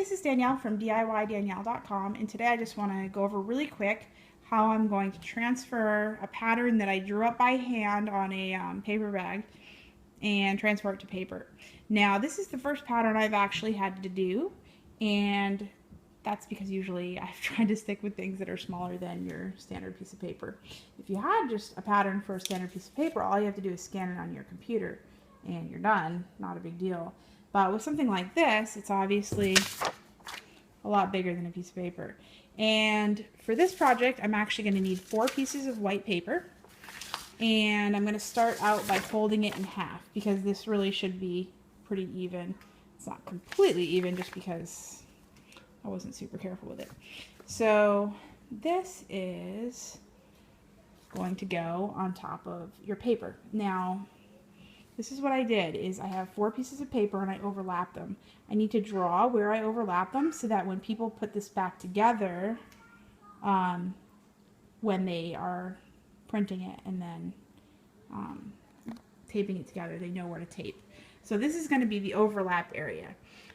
this is Danielle from DIYDanielle.com, and today I just want to go over really quick how I'm going to transfer a pattern that I drew up by hand on a paper bag and transfer it to paper. Now, this is the first pattern I've actually had to do, and that's because usually I've tried to stick with things that are smaller than your standard piece of paper. If you had just a pattern for a standard piece of paper, all you have to do is scan it on your computer and you're done. Not a big deal. But with something like this, it's obviously a lot bigger than a piece of paper. And for this project, I'm actually going to need 4 pieces of white paper. And I'm going to start out by folding it in half because this really should be pretty even. It's not completely even just because I wasn't super careful with it. So this is going to go on top of your paper. Now, this is what I did, is I have 4 pieces of paper and I overlap them. I need to draw where I overlap them so that when people put this back together, when they are printing it and then taping it together, they know where to tape. So this is going to be the overlap area.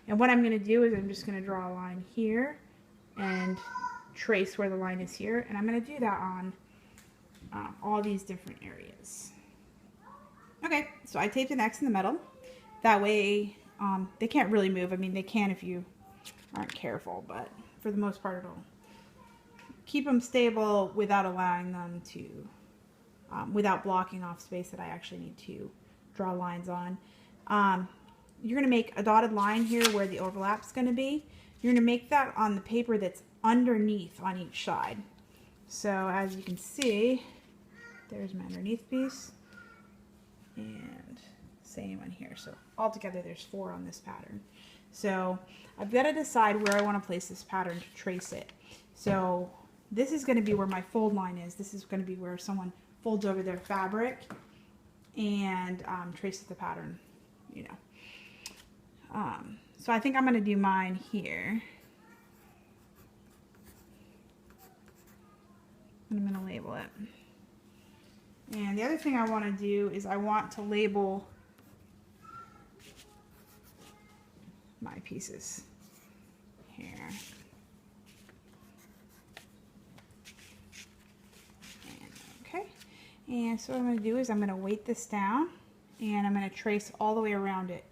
And what I'm going to do is I'm just going to draw a line here and trace where the line is here. And I'm going to do that on all these different areas. Okay, so I taped an X in the middle. That way they can't really move. I mean, they can if you aren't careful, but for the most part it'll keep them stable without allowing them to, without blocking off space that I actually need to draw lines on. You're going to make a dotted line here where the overlap's going to be. You're going to make that on the paper that's underneath on each side. So as you can see, there's my underneath piece. And same on here. So altogether there's 4 on this pattern. So I've got to decide where I want to place this pattern to trace it. So this is going to be where my fold line is. This is going to be where someone folds over their fabric and traces the pattern, you know. So I think I'm going to do mine here. And I'm going to label it. And the other thing I want to do is I want to label my pieces here. And okay. And so what I'm going to do is I'm going to weight this down and I'm going to trace all the way around it.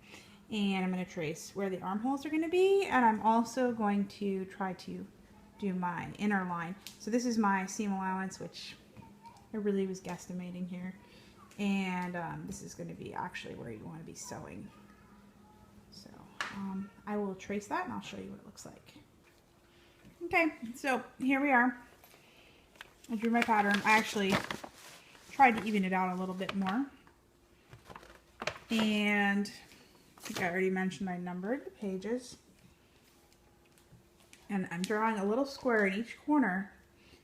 And I'm going to trace where the armholes are going to be, and I'm also going to try to do my inner line. So this is my seam allowance, which I really was guesstimating here, and this is going to be actually where you want to be sewing. So I will trace that and I'll show you what it looks like. Okay, so here we are. I drew my pattern. I actually tried to even it out a little bit more, and I think I already mentioned I numbered the pages, and I'm drawing a little square in each corner.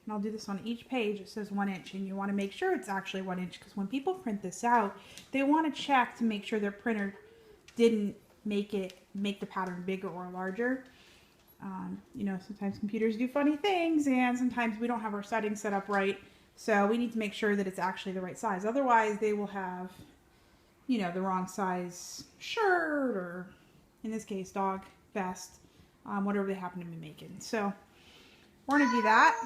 And I'll do this on each page. It says 1 inch, and you want to make sure it's actually 1 inch, because when people print this out, they want to check to make sure their printer didn't make the pattern bigger or larger. You know, sometimes computers do funny things, and sometimes we don't have our settings set up right, so we need to make sure that it's actually the right size. Otherwise, they will have, you know, the wrong size shirt, or in this case, dog vest, whatever they happen to be making. So we're going to do that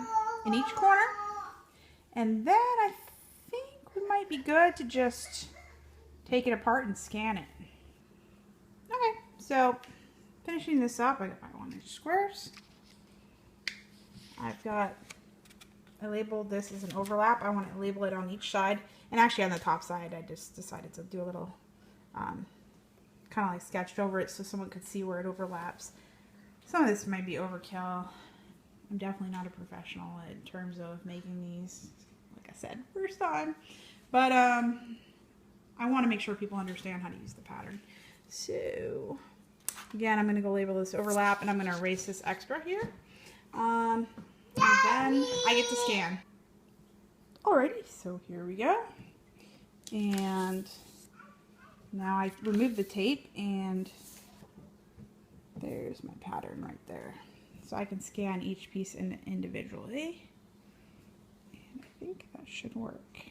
in each corner, and then I think we might be good to just take it apart and scan it. Okay, so finishing this up, I got my 1 inch squares. I labeled this as an overlap. I want to label it on each side, and actually on the top side I just decided to do a little kind of like sketched over it so someone could see where it overlaps. Some of this might be overkill. I'm definitely not a professional in terms of making these, like I said, first time. But I want to make sure people understand how to use the pattern. So again, I'm going to go label this overlap, and I'm going to erase this extra here. And then I get to scan. Alrighty, so here we go. And now I removed the tape, and there's my pattern right there. So I can scan each piece individually, and I think that should work.